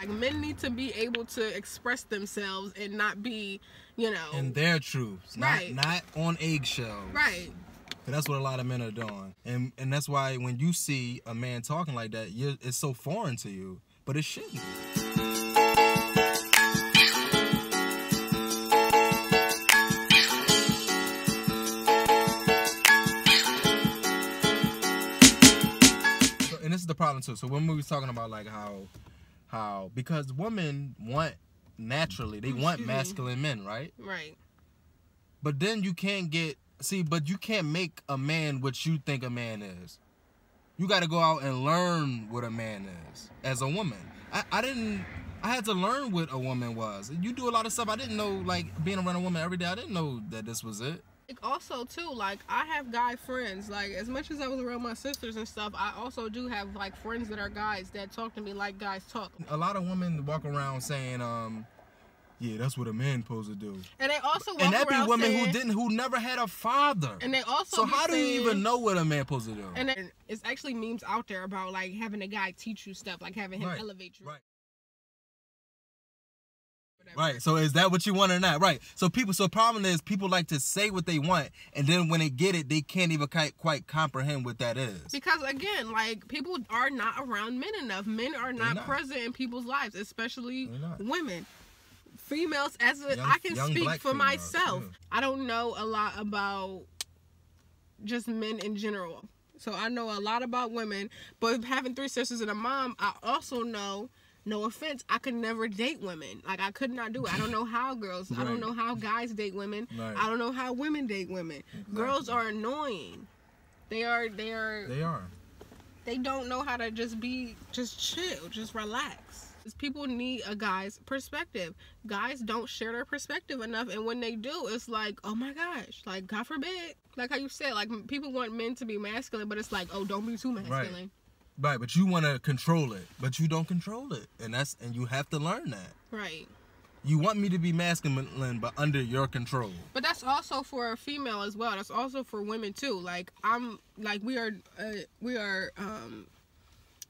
Like, men need to be able to express themselves and not be, you know, in their truths, right? Not on eggshells, Right. That's what a lot of men are doing, and that's why when you see a man talking like that, it's so foreign to you, but it shouldn't. And this is the problem too. So when we was talking about like how because women want naturally, they want masculine men, right? Right. But then you can't but you can't make a man what you think a man is. You got to go out and learn what a man is as a woman. I had to learn what a woman was. You do a lot of stuff I didn't know, like being around a woman every day. I didn't know that this was it. Also too, like, I have guy friends. Like, as much as I was around my sisters and stuff, I also do have like friends that are guys that talk to me like guys talk. A lot of women walk around saying, yeah, that's what a man supposed to do. And they also walk and that be around women saying, who never had a father. And they also so how do you even know what a man supposed to do? And then it's actually memes out there about like having a guy teach you stuff, like having him elevate you. Right. Right. So is that what you want or not? Right. So problem is people like to say what they want, and then when they get it, they can't even quite comprehend what that is. Because again, like, people are not around men enough. Men are not present in people's lives, especially women. Females, I can speak for myself. I don't know a lot about just men in general. So I know a lot about women, but having 3 sisters and a mom, I also know, no offense, I could never date women. Like, I could not do it. I don't know how girls, I don't know how guys date women. I don't know how women date women. Girls are annoying. They are. They don't know how to just chill, just relax. People need a guy's perspective. Guys don't share their perspective enough, and when they do, it's like, oh my gosh, like, God forbid. Like how you said, like, people want men to be masculine, but it's like, oh, don't be too masculine. Right, but you want to control it, but you don't control it, and you have to learn that. Right. You want me to be masculine, but under your control. But that's also for a female as well. That's also for women too. Like, we are,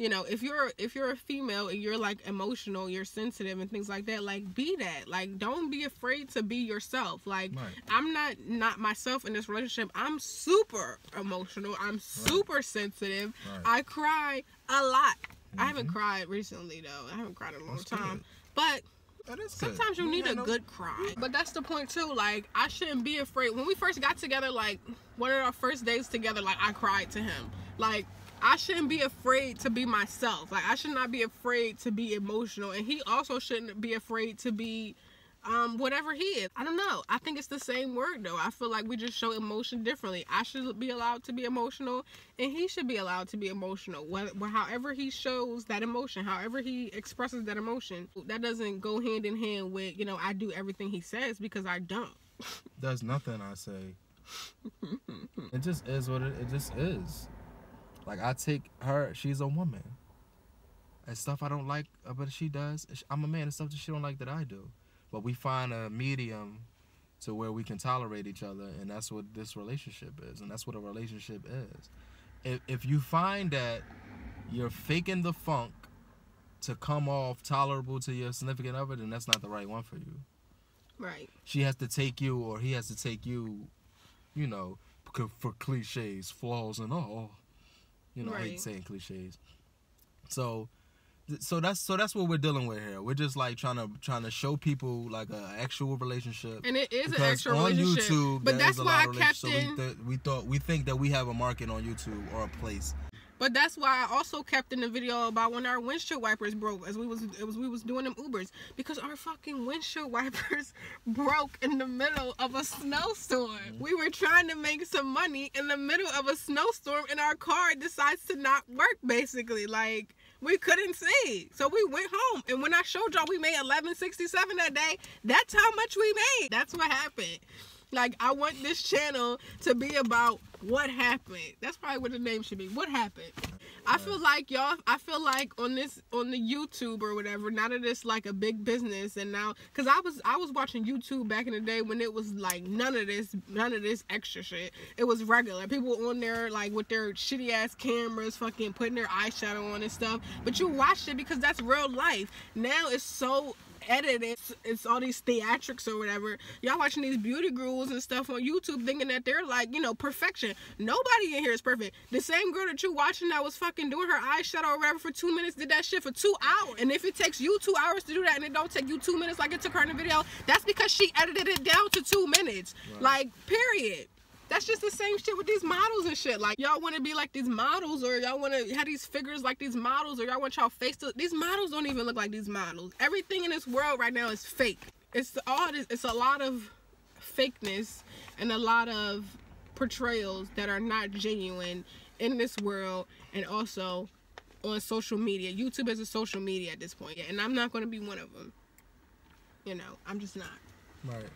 you know, if you're a female and you're like emotional, you're sensitive and things like that, like, be that. Like, don't be afraid to be yourself. Like, I'm not myself in this relationship. I'm super emotional. I'm super sensitive. I cry a lot. I haven't cried recently though. I haven't cried in a long time. But sometimes you need a good cry. But that's the point too. Like, I shouldn't be afraid. When we first got together, like, one of our first days together, like, I cried to him. Like, I shouldn't be afraid to be myself. Like, I should not be afraid to be emotional. And he also shouldn't be afraid to be whatever he is. I don't know. I think it's the same word though. I feel like we just show emotion differently. I should be allowed to be emotional, and he should be allowed to be emotional. However he shows that emotion, however he expresses that emotion, that doesn't go hand in hand with, you know, I do everything he says, because I don't. There's nothing I say. It just is what it just is. Like, I take her, she's a woman. And stuff I don't like, but she does. I'm a man, and stuff that she don't like that I do. But we find a medium to where we can tolerate each other, and that's what this relationship is, and that's what a relationship is. If you find that you're faking the funk to come off tolerable to your significant other, then that's not the right one for you. Right. She has to take you, or he has to take you, you know, for cliches, flaws and all. You know, I hate saying cliches. So that's what we're dealing with here. We're just like trying to show people like an actual relationship. And it is an actual relationship. On YouTube, but that's why I kept we think that we have a market on YouTube, or a place. But that's why I also kept in the video about when our windshield wipers broke as we was doing them Ubers, because our fucking windshield wipers broke in the middle of a snowstorm. We were trying to make some money in the middle of a snowstorm, and our car decides to not work, basically. Like, we couldn't see. So we went home, and when I showed y'all we made $11.67 that day, that's how much we made. That's what happened. Like, I want this channel to be about what happened. That's probably what the name should be. What happened? I feel like y'all. I feel like on the YouTube or whatever. Now that it's like a big business, and now because I was watching YouTube back in the day when it was like none of this extra shit. It was regular people on there like with their shitty ass cameras, fucking putting their eyeshadow on and stuff. But you watched it because that's real life. Now it's so edited, it's all these theatrics or whatever. Y'all watching these beauty gurus and stuff on YouTube thinking that they're like, you know, perfection. Nobody in here is perfect. The same girl that you watching that was fucking doing her eyeshadow or whatever for 2 minutes did that shit for 2 hours. And if it takes you 2 hours to do that and it don't take you 2 minutes like it took her in the video, that's because she edited it down to 2 minutes. Right. Like, period. That's just the same shit with these models and shit. Like, y'all want to be like these models, or y'all want to have these figures like these models, or y'all want y'all face to... These models don't even look like these models. Everything in this world right now is fake. It's a lot of fakeness and a lot of portrayals that are not genuine in this world, and also on social media. YouTube is a social media at this point. And I'm not going to be one of them. You know, I'm just not. Right.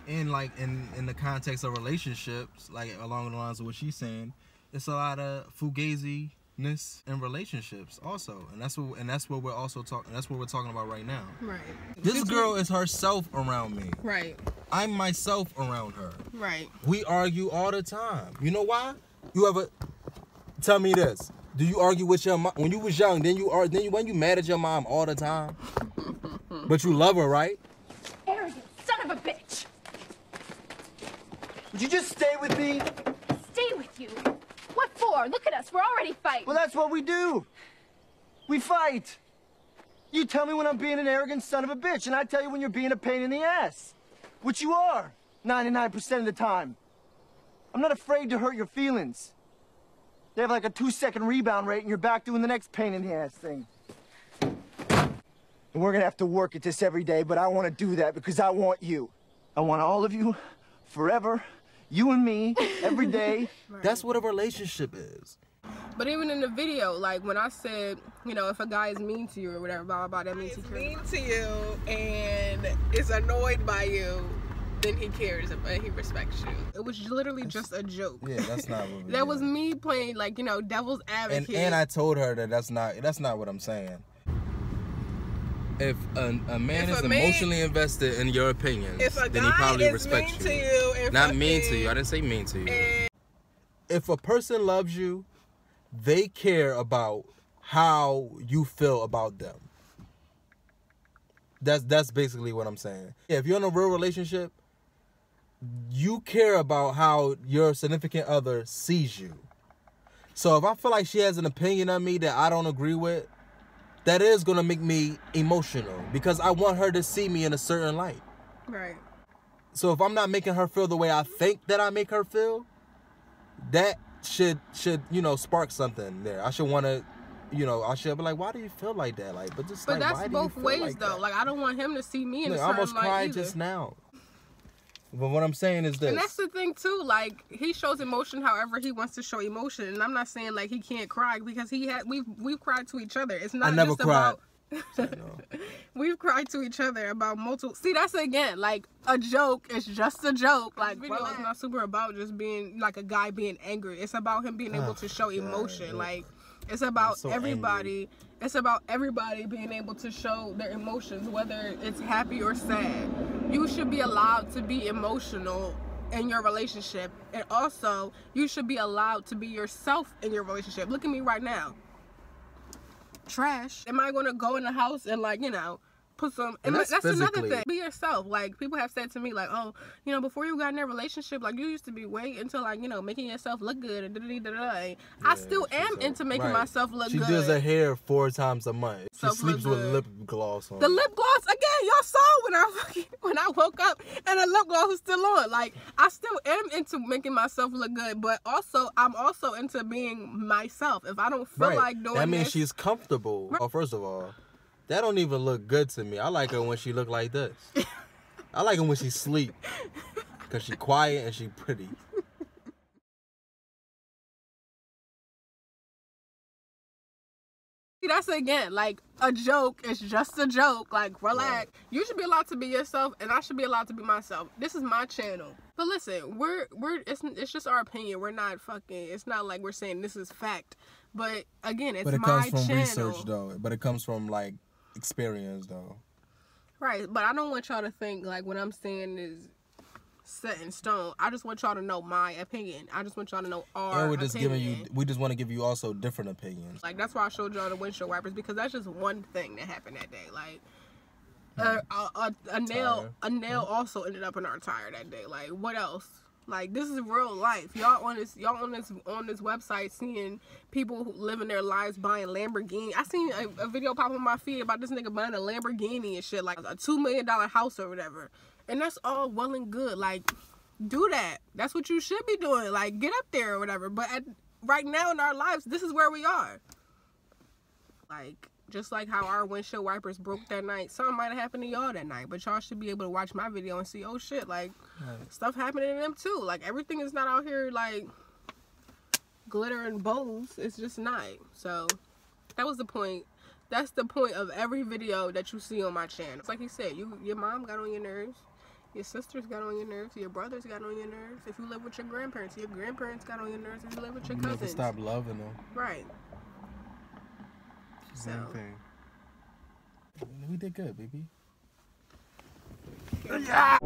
And like in the context of relationships, like along the lines of what she's saying, it's a lot of fugaziness in relationships also, and that's what we're also talking. That's what we're talking about right now. Right. This girl is herself around me. Right. I'm myself around her. Right. We argue all the time. You know why? You ever tell me this? Do you argue with your mom when you was young? Then when you mad at your mom all the time, but you love her, right? Arrogant son of a bitch. Would you just stay with me? Stay with you? What for? Look at us. We're already fighting. Well, that's what we do. We fight. You tell me when I'm being an arrogant son of a bitch, and I tell you when you're being a pain in the ass. Which you are, 99% of the time. I'm not afraid to hurt your feelings. They have like a 2-second rebound rate, and you're back doing the next pain in the ass thing. And we're gonna have to work at this every day, but I want to do that because I want you. I want all of you, forever. You and me, every day. Right. That's what a relationship is. But even in the video, like when I said, you know, if a guy is mean to you or whatever, blah, blah, blah, that means he cares. Mean to you and is annoyed by you, then he cares and he respects you. It was literally just a joke. Yeah, that's not what That was me playing, like, you know, devil's advocate. And I told her that that's not what I'm saying. If a man is emotionally invested in your opinions, then he probably respects you. Not mean to you. I didn't say mean to you. If a person loves you, they care about how you feel about them. That's basically what I'm saying. If you're in a real relationship, you care about how your significant other sees you. So if I feel like she has an opinion of me that I don't agree with, that is going to make me emotional because I want her to see me in a certain light. Right. So if I'm not making her feel the way I think that I make her feel, that should you know, spark something there. I should want to, you know, I should be like, why do you feel like that? Like, but like, that's why both do you feel ways like though. that? Like, I don't want him to see me in a certain light. I almost cried either. just now. But what I'm saying is this. And that's the thing too, like, he shows emotion however he wants to show emotion. And I'm not saying like he can't cry because we've cried to each other. It's not I never just cried. about we've cried to each other about multiple. See, that's again like a joke. It's just a joke. Like, video is not super about just being like a guy being angry. It's about him being able to show emotion. God, like, it's about everybody. Angry. It's about everybody being able to show their emotions, whether it's happy or sad. You should be allowed to be emotional in your relationship, and also you should be allowed to be yourself in your relationship. Look at me right now. Trash. Am I gonna go in the house and, like, you know, put some, and that's another thing. Be yourself. Like, people have said to me, like, oh, you know, before you got in a relationship, like, you used to be way into, like, you know, making yourself look good and da-da-da-da-da. Yeah, I still am into making myself look good. She does her hair 4 times a month. She sleeps with lip gloss on. The lip gloss, again, y'all saw when I woke up and the lip gloss was still on. Like, I still am into making myself look good, but also, I'm also into being myself. If I don't feel like doing that means she's comfortable. Well, first of all, that don't even look good to me. I like her when she look like this. I like her when she sleep. Because she quiet and she pretty. That's, again, like, a joke. It's just a joke. Like, relax. Right. You should be allowed to be yourself, and I should be allowed to be myself. This is my channel. But listen, it's just our opinion. We're not fucking, it's not like we're saying this is fact. But again, it's but it my comes from channel. research though. But it comes from like experience though. Right, but I don't want y'all to think like what I'm saying is set in stone. I just want y'all to know my opinion. I just want y'all to know our And we're just opinion. giving you. We just want to give you also different opinions. Like that's why I showed y'all the windshield wipers, because that's just one thing that happened that day. Like a nail also ended up in our tire that day. Like what else? Like this is real life. Y'all on this website seeing people who living their lives buying Lamborghini. I seen a video pop on my feed about this nigga buying a Lamborghini and shit, like a $2 million house or whatever. And that's all well and good. Like, do that. That's what you should be doing. Like, get up there or whatever. But right now in our lives, this is where we are. Like, just like how our windshield wipers broke that night, something might have happened to y'all that night. But y'all should be able to watch my video and see, oh shit, like, stuff happening to them too. Like, everything is not out here, like, glitter and bows. It's just not. So, that was the point. That's the point of every video that you see on my channel. It's like he said, your mom got on your nerves. Your sisters got on your nerves. Your brothers got on your nerves. If you live with your grandparents got on your nerves. If you live with your cousins. You never stop loving them. Right. Same thing. We did good, baby. Yeah.